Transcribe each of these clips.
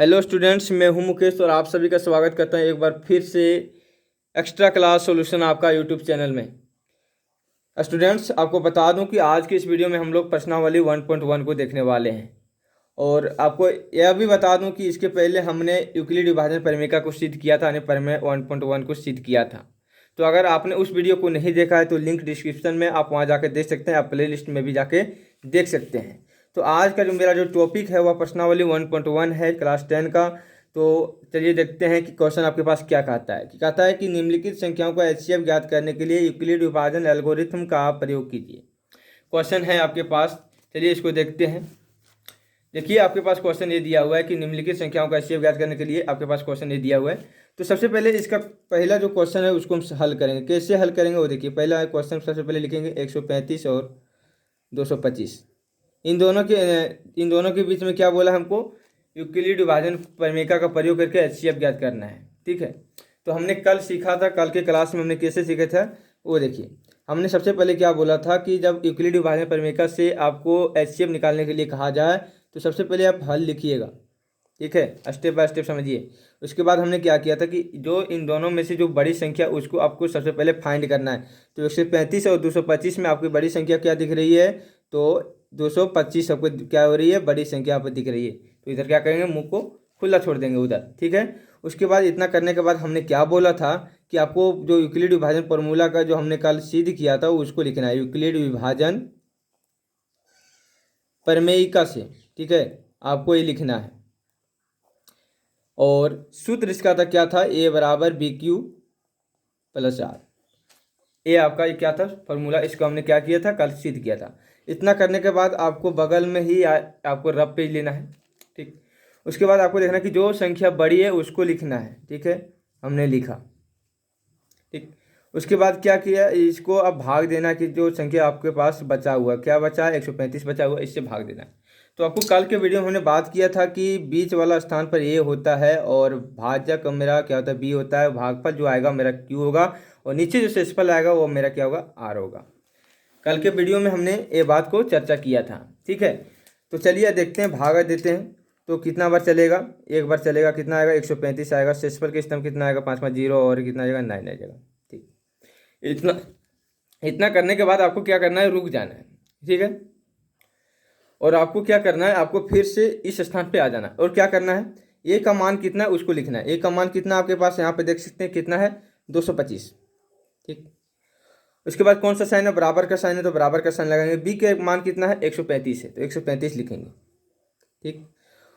Hello students, मैं हूं मुकेश और आप सभी का स्वागत करता हूं एक बार फिर से एक्स्ट्रा क्लास सॉल्यूशन आपका यूट्यूब चैनल में। स्टूडेंट्स, आपको बता दूं कि आज की इस वीडियो में हम लोग प्रश्नावली 1.1 को देखने वाले हैं और आपको यह भी बता दूं कि इसके पहले हमने यूक्लिड विभाजन परिमेय को सिद्ध किया था, यानी परिमेय 1.1 को सिद्ध किया था। तो अगर आपने उस वीडियो को नहीं देखा है तो लिंक डिस्क्रिप्शन में आप वहाँ जाके देख सकते हैं, आप प्ले लिस्ट में भी जाके देख सकते हैं। तो आज का जो मेरा जो टॉपिक है वह प्रश्नावली 1.1 है, क्लास 10 का। तो चलिए देखते हैं कि क्वेश्चन आपके पास क्या कहता है। कि कहता है कि निम्नलिखित संख्याओं का एचसीएफ ज्ञात करने के लिए यूक्लिड विभाजन एल्गोरिथम का प्रयोग कीजिए। क्वेश्चन है आपके पास, चलिए इसको देखते हैं। देखिए आपके पास क्वेश्चन ये दिया हुआ है कि निम्नलिखित संख्याओं का एचसीएफ ज्ञात करने के लिए आपके पास क्वेश्चन ये दिया हुआ है। तो सबसे पहले इसका पहला जो क्वेश्चन है उसको हम हल करेंगे। कैसे हल करेंगे वो देखिए। पहला क्वेश्चन सबसे पहले लिखेंगे 135 और 225। इन दोनों के बीच में क्या बोला हमको, यूक्लिड विभाजन प्रमेय का प्रयोग करके एचसीएफ ज्ञात करना है। ठीक है, तो हमने कल सीखा था, कल के क्लास में हमने कैसे सीखा था वो देखिए। हमने सबसे पहले क्या बोला था कि जब यूक्लिड विभाजन प्रमेय से आपको एचसीएफ निकालने के लिए कहा जाए तो सबसे पहले आप हल लिखिएगा। ठीक है, स्टेप बाय स्टेप समझिए। उसके बाद हमने क्या किया था कि जो इन दोनों में से जो बड़ी संख्या उसको आपको सबसे पहले फाइंड करना है। तो 135 और 225 में आपकी बड़ी संख्या क्या दिख रही है, तो 225 आपको क्या हो रही है, बड़ी संख्या आपको दिख रही है। तो इधर क्या करेंगे, मुंह को खुला छोड़ देंगे उधर। ठीक है, उसके बाद इतना करने के बाद हमने क्या बोला था कि आपको जो यूक्लिड विभाजन फॉर्मूला का जो हमने कल सिद्ध किया था उसको लिखना है, यूक्लिड विभाजन प्रमेयिका से। ठीक है, आपको ये लिखना है। और सूत्र इसका था क्या था, ए बराबर बी क्यू प्लस आर। ये आपका ये क्या था फॉर्मूला, इसको हमने क्या किया था, कल सिद्ध किया था। इतना करने के बाद आपको बगल में ही आपको रफ पेज लेना है। ठीक, उसके बाद आपको देखना कि जो संख्या बड़ी है उसको लिखना है। ठीक है, हमने लिखा। ठीक, उसके बाद क्या किया, इसको अब भाग देना कि जो संख्या आपके पास बचा हुआ, क्या बचा है, 135 बचा हुआ, इससे भाग देना है। तो आपको कल के वीडियो में हमने बात किया था कि बीच वाला स्थान पर ए होता है और भाजक मेरा क्या होता है, बी होता है। भागफल जो आएगा मेरा क्यू होगा और नीचे जो शेषफल आएगा वो मेरा क्या होगा, आर होगा। कल के वीडियो में हमने ये बात को चर्चा किया था। ठीक है, तो चलिए देखते हैं, भागा देते हैं। तो कितना बार चलेगा, एक बार चलेगा, कितना आएगा, 135 आएगा। शेषफल के स्थान कितना आएगा, 5 5 0 और कितना आएगा, 9 आ जाएगा। ठीक, इतना करने के बाद आपको क्या करना है, रुक जाना है। ठीक है, और आपको क्या करना है, आपको फिर से इस स्थान पे आ जाना है और क्या करना है, ए का मान कितना है उसको लिखना है। ए का मान कितना आपके पास यहाँ पे देख सकते हैं, कितना है, 225। ठीक, उसके बाद कौन सा साइन है, बराबर का साइन है, तो बराबर का साइन लगाएंगे। बी के मान कितना है, 135 है, तो 135 लिखेंगे। ठीक,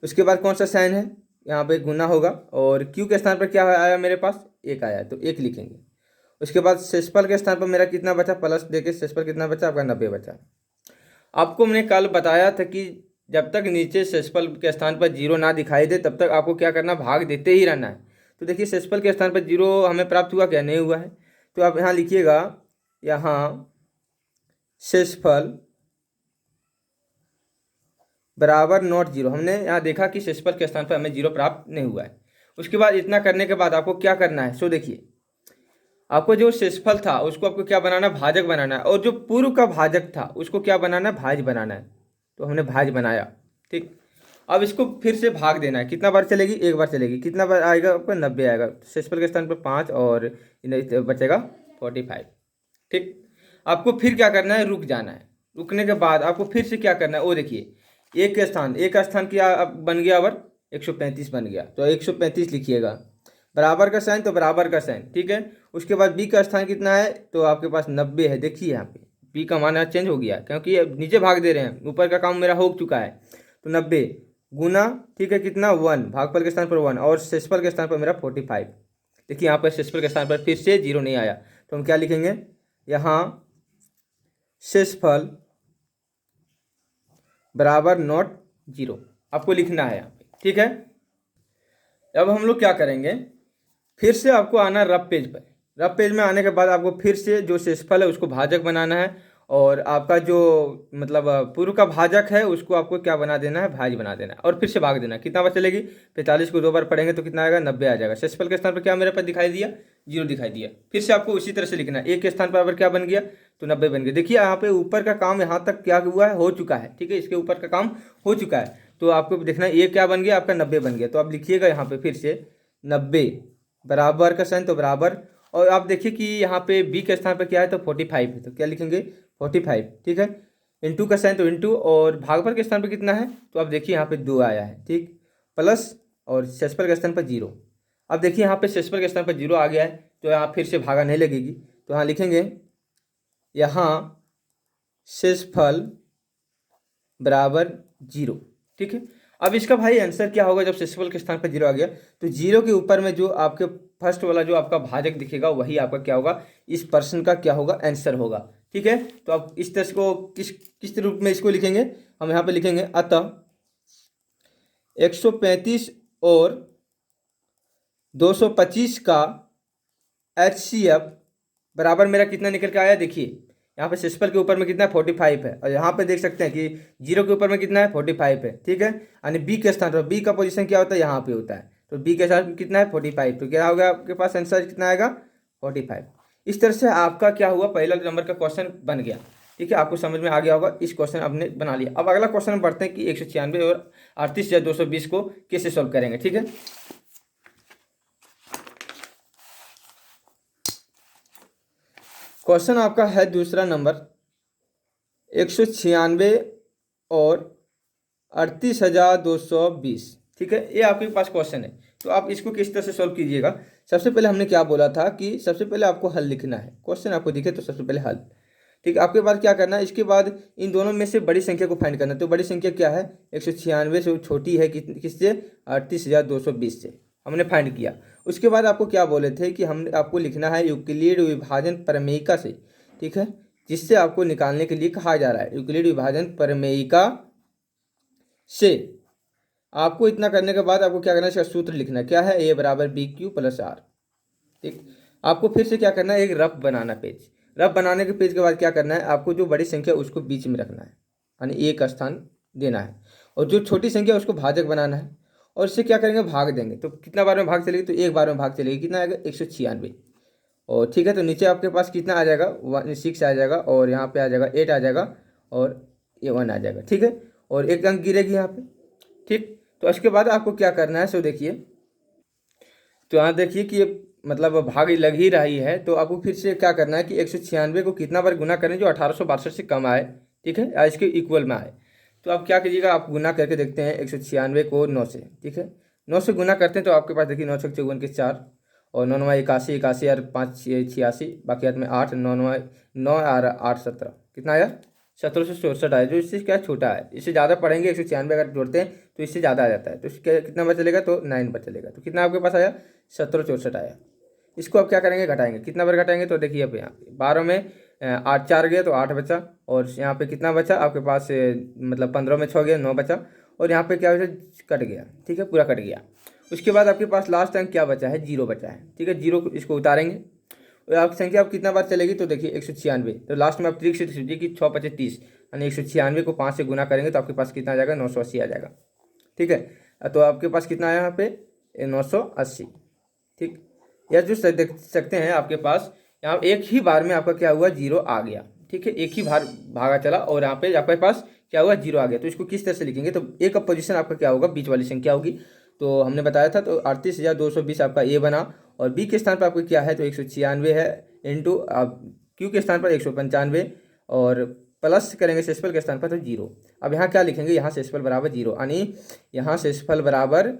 उसके बाद कौन सा साइन है, यहाँ पे गुना होगा और क्यू के स्थान पर क्या आया मेरे पास, एक आया, तो एक लिखेंगे। उसके बाद शेषफल के स्थान पर मेरा कितना बचा, प्लस देके शेषफल कितना बचा आपका, 90 बचा। आपको मैंने कल बताया था कि जब तक नीचे शेषफल के स्थान पर 0 ना दिखाई दे तब तक आपको क्या करना, भाग देते ही रहना है। तो देखिए शेषफल के स्थान पर 0 हमें प्राप्त हुआ, क्या नहीं हुआ है। तो आप यहाँ लिखिएगा, यहाँ शेषफल बराबर नॉट 0। हमने यहाँ देखा कि शेषफल के स्थान पर हमें 0 प्राप्त नहीं हुआ है। उसके बाद इतना करने के बाद आपको क्या करना है, सो देखिए आपको जो शेषफल था उसको आपको क्या बनाना है, भाजक बनाना है। और जो पूर्व का भाजक था उसको क्या बनाना है, भाज बनाना है। तो हमने भाज बनाया। ठीक, अब इसको फिर से भाग देना है। कितना बार चलेगी, एक बार चलेगी। कितना बार आएगा आपको, 90 आएगा। शेषफल के स्थान पर 5 और बचेगा 45। ठीक, आपको फिर क्या करना है, रुक जाना है। रुकने के बाद आपको फिर से क्या करना है, वो देखिए एक का स्थान क्या अब बन गया, और 135 बन गया, तो 135 लिखिएगा। बराबर का साइन तो बराबर का साइन। ठीक है, उसके बाद बी का स्थान कितना है, तो आपके पास 90 है। देखिए यहाँ पे बी का मान चेंज हो गया क्योंकि अब नीचे भाग दे रहे हैं, ऊपर का काम मेरा हो चुका है। तो 90 गुना, ठीक है, कितना 1, भागफल के स्थान पर 1 और शेषफल के स्थान पर मेरा 45। देखिए यहाँ पर शेषफल के स्थान पर फिर से 0 नहीं आया, तो हम क्या लिखेंगे, यहाँ शेषफल बराबर नॉट 0 आपको लिखना है यहाँ पे। ठीक है, अब हम लोग क्या करेंगे, फिर से आपको आना रफ पेज पर। रफ पेज में आने के बाद आपको फिर से जो शेषफल है उसको भाजक बनाना है और आपका जो मतलब पूर्व का भाजक है उसको आपको क्या बना देना है, भाज बना देना है और फिर से भाग देना है। कितना बार चलेगी, 45 को 2 बार पढ़ेंगे तो कितना आएगा, 90 आ जाएगा। शेषफल के स्थान पर क्या मेरे पास दिखाई दिया, 0 दिखाई दिया। फिर से आपको उसी तरह से लिखना है, एक के स्थान पर अगर क्या बन गया, तो 90 बन गया। देखिए यहाँ पे ऊपर का काम यहाँ तक क्या हुआ है, हो चुका है। ठीक है, इसके ऊपर का काम हो चुका है। तो आपको देखना ये क्या बन गया, आपका 90 बन गया। तो आप लिखिएगा यहाँ पे फिर से 90 बराबर का साइन तो बराबर, और आप देखिए कि यहाँ पे बी के स्थान पर क्या है तो 45 है, तो क्या लिखेंगे 45, ठीक है। इंटू का साइन तो इंटू, और भागफल के स्थान पर कितना है तो आप देखिए यहाँ पे 2 आया है, ठीक, प्लस और शेषफल के स्थान पर 0। अब देखिए यहाँ पे शेषफल के स्थान पर 0 आ गया है, तो यहाँ फिर से भागा नहीं लगेगी, तो यहाँ लिखेंगे यहाँ शेषफल बराबर 0, ठीक है। अब इसका भाई आंसर क्या होगा, जब शेषफल के स्थान पर 0 आ गया तो 0 के ऊपर में जो आपके फर्स्ट वाला जो आपका भाजक दिखेगा वही आपका क्या होगा, इस प्रश्न का क्या होगा, आंसर होगा, ठीक है। तो आप इस तरह को किस रूप में इसको लिखेंगे, हम यहाँ पे लिखेंगे अतः 135 और 225 का HCF बराबर मेरा कितना निकल के आया, देखिए यहाँ पे शेषफल के ऊपर में कितना है 45 है, और यहाँ पे देख सकते हैं कि 0 के ऊपर में कितना है 45 है, ठीक है। यानी बी के स्थान पर, बी का पोजीशन क्या होता है यहाँ पे होता है, तो बी के साथ कितना है 45, तो क्या होगा आपके पास आंसर कितना आएगा 45। इस तरह से आपका क्या हुआ, पहला नंबर का क्वेश्चन बन गया, ठीक है। आपको समझ में आ गया होगा, इस क्वेश्चन आपने बना लिया। अब अगला क्वेश्चन बढ़ते हैं कि 196 और 38,220 को कैसे सॉल्व करेंगे, ठीक है। क्वेश्चन आपका है दूसरा नंबर 196 और 38,220, ठीक है। ये आपके पास क्वेश्चन है, तो आप इसको किस तरह से सॉल्व कीजिएगा। सबसे पहले हमने क्या बोला था कि सबसे पहले आपको हल लिखना है, क्वेश्चन आपको दिखे तो सबसे पहले हल, ठीक है। आपके बाद क्या करना है, इसके बाद इन दोनों में से बड़ी संख्या को फाइंड करना है। तो बड़ी संख्या क्या है 196 से छोटी है किससे 38,220 से, हमने फाइंड किया। उसके बाद आपको क्या बोले थे कि हम आपको लिखना है यूक्लिड विभाजन प्रमेयिका से, ठीक है, जिससे आपको निकालने के लिए कहा जा रहा है। यूक्लिड विभाजन प्रमेयिका से आपको इतना करने के बाद आपको क्या करना है, इसका सूत्र लिखना है, क्या है a बराबर BQ प्लस R, ठीक। आपको फिर से क्या करना है, एक रफ बनाना पेज, रफ बनाने के पेज के बाद क्या करना है, आपको जो बड़ी संख्या उसको बीच में रखना है, यानी एक स्थान देना है, और जो छोटी संख्या उसको भाजक बनाना है, और इससे क्या करेंगे भाग देंगे। तो कितना बार में भाग चलेगी, तो एक बार में भाग चलेगी, कितना आएगा 196, और ठीक है। तो नीचे आपके पास कितना आ जाएगा 6 आ जाएगा, और यहाँ पे आ जाएगा 8 आ जाएगा, और ये 1 आ जाएगा, ठीक है, और एक अंक गिरेगी यहाँ पे, ठीक। तो इसके बाद आपको क्या करना है, सो देखिए, तो यहाँ देखिए कि ये मतलब भाग लग ही रही है, तो आपको फिर से क्या करना है कि 196 को कितना बार गुना करें जो 1862 से कम आए, ठीक है, या इसके इक्वल में आए। तो आप क्या कीजिएगा, आप गुना करके देखते हैं 196 को 9 से, ठीक है, 9 से गुना करते हैं तो आपके पास देखिए 9 छक 54 के 4, और 9 9 81 81 और 5 86, बाकी हाथ में 8 9 9 9 और 8 17, कितना आया 1764 आया, जो इससे क्या छोटा है। इससे ज़्यादा पढ़ेंगे 196 अगर जोड़ते हैं तो इससे ज़्यादा आ जाता है, तो इसके कितना बार चलेगा तो 9 बार चलेगा, तो कितना आपके पास आया 1764 आया। इसको आप क्या करेंगे, घटाएंगे, कितना बार घटाएंगे, तो देखिए अब यहाँ पे 12 में 8 4 गया तो 8 बचा, और यहाँ पे कितना बचा आपके पास मतलब 15 में 6 गया 9 बचा, और यहाँ पे क्या बचा कट गया, ठीक है, पूरा कट गया। उसके बाद आपके पास लास्ट अंक क्या बचा है 0 बचा है, ठीक है, 0 इसको उतारेंगे, और आपकी संख्या आप कितना बार चलेगी, तो देखिए 196, तो लास्ट में आप त्रिक से सोचिए कि 6 5 30, यानी 196 को 5 से गुना करेंगे तो आपके पास कितना आ जाएगा 980 आ जाएगा, ठीक है। तो आपके पास कितना आया यहाँ पे 980, ठीक। या जो देख सकते हैं आपके पास यहाँ एक ही बार में आपका क्या हुआ 0 आ गया, ठीक है, एक ही बार भागा चला और यहाँ पे आपके पास क्या हुआ 0 आ गया। तो इसको किस तरह से लिखेंगे, तो ए का पोजीशन आपका क्या होगा बीच वाली संख्या होगी, तो हमने बताया था, तो 38,220 आपका ए बना, और बी के स्थान पर आपको क्या है तो 196 है, इंटू क्यू के स्थान पर 195, और प्लस करेंगे शेषफल के स्थान पर तो 0। अब यहाँ क्या लिखेंगे, यहाँ शेषफल बराबर 0, यानी यहाँ शेषफल बराबर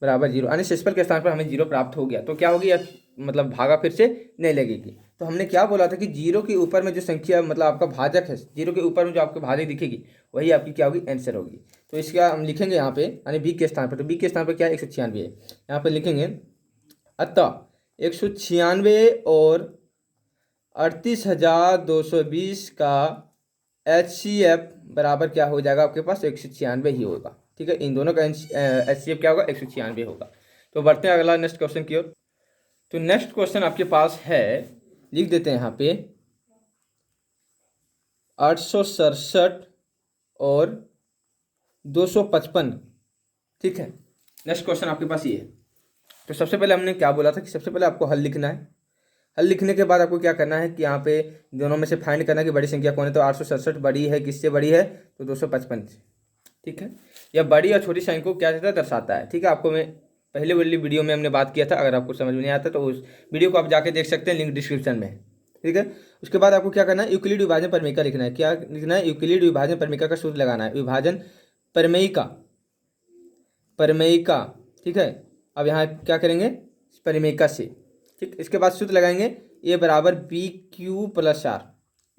0, यानी शेषफल के स्थान पर हमें 0 प्राप्त हो गया। तो क्या होगी, मतलब भागा फिर से नहीं लगेगी। तो हमने क्या बोला था कि 0 के ऊपर में जो संख्या मतलब आपका भाजक है, 0 के ऊपर में जो आपको भाजक दिखेगी वही आपकी क्या होगी आंसर होगी। तो इसका हम लिखेंगे यहाँ पे, यानी बी के स्थान पर, तो बी के स्थान पर क्या है 196 है, यहाँ पे लिखेंगे अतः 196 और 38,220 का HCF बराबर क्या हो जाएगा आपके पास 196 ही होगा, ठीक है। इन दोनों का HCF क्या होगा 196 होगा। तो बढ़ते हैं अगला नेक्स्ट क्वेश्चन की ओर। तो नेक्स्ट क्वेश्चन आपके पास है, लिख देते हैं यहाँ पे 867 और 255, ठीक है। नेक्स्ट क्वेश्चन आपके पास ये है। तो सबसे पहले हमने क्या बोला था कि सबसे पहले आपको हल लिखना है, हल लिखने के बाद आपको क्या करना है कि यहाँ पे दोनों में से फाइंड करना है कि बड़ी संख्या कौन है। तो 867 बड़ी है, किससे बड़ी है तो 255 से, ठीक है। यह बड़ी और छोटी संख्या को क्या दर्शाता है, ठीक है। आपको मैं पहले वाली वीडियो में हमने बात किया था, अगर आपको समझ में नहीं आता तो उस वीडियो को आप जाके देख सकते हैं, लिंक डिस्क्रिप्शन में है, ठीक है। उसके बाद आपको क्या करना है, यूक्लिड विभाजन प्रमेयिका लिखना है। क्या लिखना है, यूक्लिड विभाजन प्रमेयिका का सूत्र लगाना है, विभाजन प्रमेयिका, प्रमेयिका, ठीक है। अब यहाँ क्या करेंगे, प्रमेयिका से, ठीक। इसके बाद सूत्र लगाएंगे ए बराबर बी क्यू प्लस आर,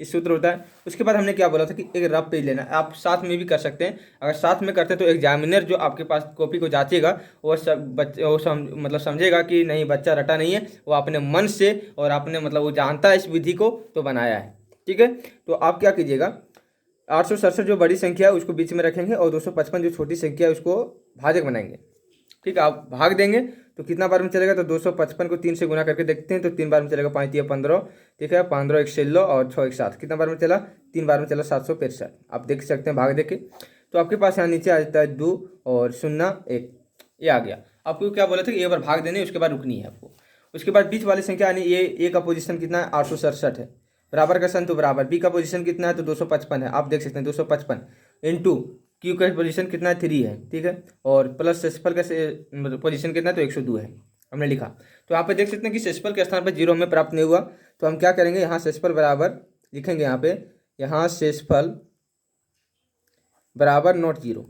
इस सूत्र होता है। उसके बाद हमने क्या बोला था कि एक रफ पेज लेना है, आप साथ में भी कर सकते हैं। अगर साथ में करते हैं तो एग्जामिनर जो आपके पास कॉपी को जांचेगा वो सब बच्चे वो मतलब समझेगा कि नहीं बच्चा रटा नहीं है, वो अपने मन से और अपने मतलब वो जानता है इस विधि को तो बनाया है, ठीक है। तो आप क्या कीजिएगा, 867 जो बड़ी संख्या है उसको बीच में रखेंगे और 255 जो छोटी संख्या है उसको भाजक बनाएंगे, ठीक है। आप भाग देंगे तो कितना बार में चलेगा, तो 255 को 3 से गुना करके देखते हैं तो 3 बार में चलेगा, 5 या 15, ठीक है। 15 एक 16 और 6 एक 7, कितना बार में चला, 3 बार में चला, 765। आप देख सकते हैं भाग देके, तो आपके पास यहाँ नीचे आ जाता है 2 और 0 1, ये आ गया। आपको क्या बोला था कि एक बार भाग देने उसके बाद रुकनी है आपको। उसके बाद बीच वाली संख्या यानी ए का पोजीशन कितना है, 867 है, बराबर का सन तो बराबर, बी का पोजीशन कितना है तो 255 है, आप देख सकते हैं 255 इंटू क्यू का पोजीशन कितना है 3 है, ठीक है। और प्लस सेसफल का पोजीशन कितना है तो 102 है, हमने लिखा। तो यहाँ पे देख सकते हैं कि सेसफल के स्थान पर 0 हमें प्राप्त नहीं हुआ, तो हम क्या करेंगे, यहाँ सेसफल बराबर लिखेंगे, यहाँ सेसफल बराबर नॉट 0।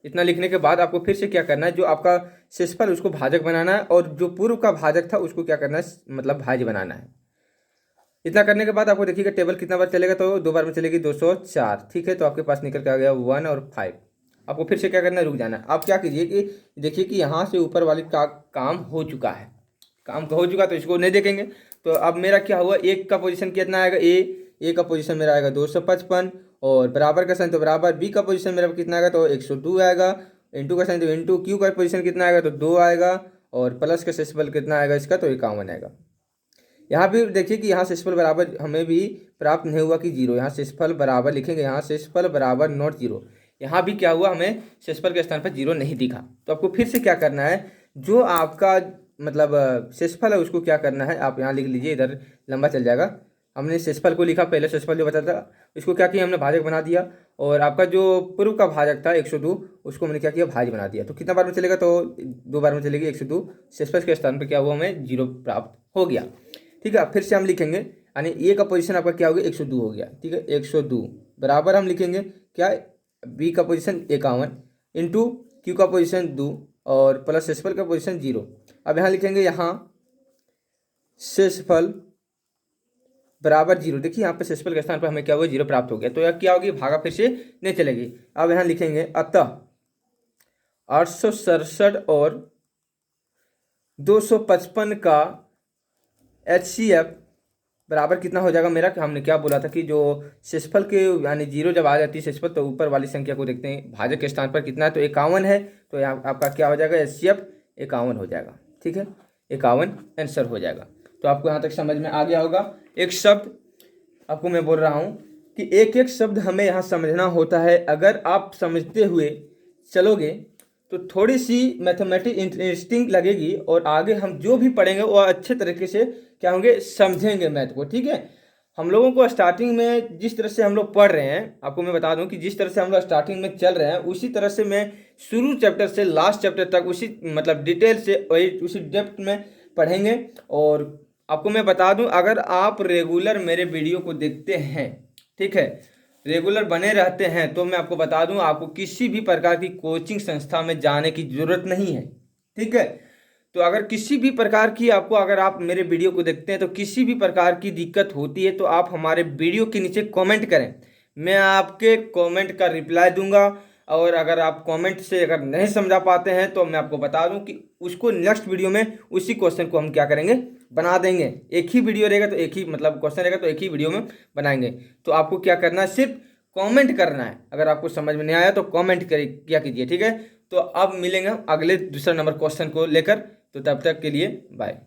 इतना लिखने के बाद आपको फिर से क्या करना है, जो आपका सेसफल उसको भाजक बनाना है और जो पूर्व का भाजक था उसको क्या करना है, मतलब भाज्य बनाना है। इतना करने के बाद आपको देखिएगा टेबल कितना बार चलेगा, तो 2 बार में चलेगी 204, ठीक है। तो आपके पास निकल के आ गया 1 और 5। आपको फिर से क्या करना है, रुक जाना है। आप क्या कीजिए कि देखिए कि यहाँ से ऊपर वाली का काम हो चुका है, काम हो चुका तो इसको नहीं देखेंगे। तो अब मेरा क्या हुआ, एक का पोजीशन कितना आएगा, ए का पोजीशन मेरा आएगा 255 और बराबर का साइन तो बराबर, बी का पोजीशन मेरा कितना आएगा तो 102 आएगा, इंटू का साइन तो इंटू, क्यू का पोजीशन कितना आएगा तो 2 आएगा और प्लस का सेसिबल कितना आएगा इसका तो 51 आएगा। यहाँ भी देखिए कि यहाँ सेसफल बराबर हमें भी प्राप्त नहीं हुआ कि 0, यहाँ सेसफल बराबर लिखेंगे, यहाँ सेसफल बराबर नॉट 0। यहाँ भी क्या हुआ, हमें सेसफल के स्थान पर 0 नहीं दिखा। तो आपको फिर से क्या करना है, जो आपका मतलब सेसफल है उसको क्या करना है, आप यहाँ लिख लीजिए, इधर लंबा चल जाएगा। हमने सेसफल को लिखा, पहले सेसफल जो बचा था इसको क्या किया, हमने भाजक बना दिया और आपका जो पूर्व का भाजक था 102 उसको हमने क्या किया, भाज्य बना दिया। तो कितना बार में चलेगा, तो 2 बार में चलेगी 102, सेसफल के स्थान पर क्या हुआ, हमें 0 प्राप्त हो गया, ठीक है। फिर से हम लिखेंगे यानी ए का पोजीशन आपका क्या हो गया, 102 हो गया, ठीक है। 102 बराबर हम लिखेंगे क्या, बी का पोजीशन 51 इंटू क्यू का पोजीशन 2 और प्लस सेसफल का पोजीशन 0। अब यहाँ लिखेंगे, यहाँ सेसफल बराबर 0। देखिए यहाँ पे सेसफल के स्थान पर हमें क्या हुआ, 0 प्राप्त हो गया। तो यह क्या होगी, भागा फिर से नहीं चलेगी। अब यहाँ लिखेंगे अतः 867 और 255 का HCF बराबर कितना हो जाएगा मेरा, हमने क्या बोला था कि जो सेसफल के यानी 0 जब आ जाती है सेसफल तो ऊपर वाली संख्या को देखते हैं भाजक के स्थान पर कितना है, तो 51 है। तो यहाँ आपका क्या हो जाएगा, HCF 51 हो जाएगा, ठीक है। 51 आंसर हो जाएगा। तो आपको यहाँ तक समझ में आ गया होगा। एक शब्द आपको मैं बोल रहा हूँ कि एक एक शब्द हमें यहाँ समझना होता है। अगर आप समझते हुए चलोगे तो थोड़ी सी मैथमेटिक्स इंटरेस्टिंग लगेगी और आगे हम जो भी पढ़ेंगे वो अच्छे तरीके से क्या होंगे, समझेंगे मैथ को, ठीक है। हम लोगों को स्टार्टिंग में जिस तरह से हम लोग पढ़ रहे हैं, आपको मैं बता दूं कि जिस तरह से हम लोग स्टार्टिंग में चल रहे हैं उसी तरह से मैं शुरू चैप्टर से लास्ट चैप्टर तक उसी मतलब डिटेल से वही उसी डेप्थ में पढ़ेंगे। और आपको मैं बता दूं, अगर आप रेगुलर मेरे वीडियो को देखते हैं, ठीक है, रेगुलर बने रहते हैं, तो मैं आपको बता दूं आपको किसी भी प्रकार की कोचिंग संस्था में जाने की जरूरत नहीं है, ठीक है। तो अगर किसी भी प्रकार की आपको, अगर आप मेरे वीडियो को देखते हैं तो किसी भी प्रकार की दिक्कत होती है तो आप हमारे वीडियो के नीचे कमेंट करें, मैं आपके कमेंट का रिप्लाई दूंगा। और अगर आप कमेंट से अगर नहीं समझा पाते हैं तो मैं आपको बता दूं कि उसको नेक्स्ट वीडियो में उसी क्वेश्चन को हम क्या करेंगे, बना देंगे। एक ही वीडियो रहेगा तो एक ही मतलब क्वेश्चन रहेगा तो एक ही वीडियो में बनाएंगे। तो आपको क्या करना है, सिर्फ कमेंट करना है। अगर आपको समझ में नहीं आया तो कमेंट क्या कीजिए, ठीक है। तो अब मिलेंगे अगले दूसरा नंबर क्वेश्चन को लेकर, तो तब तक के लिए बाय।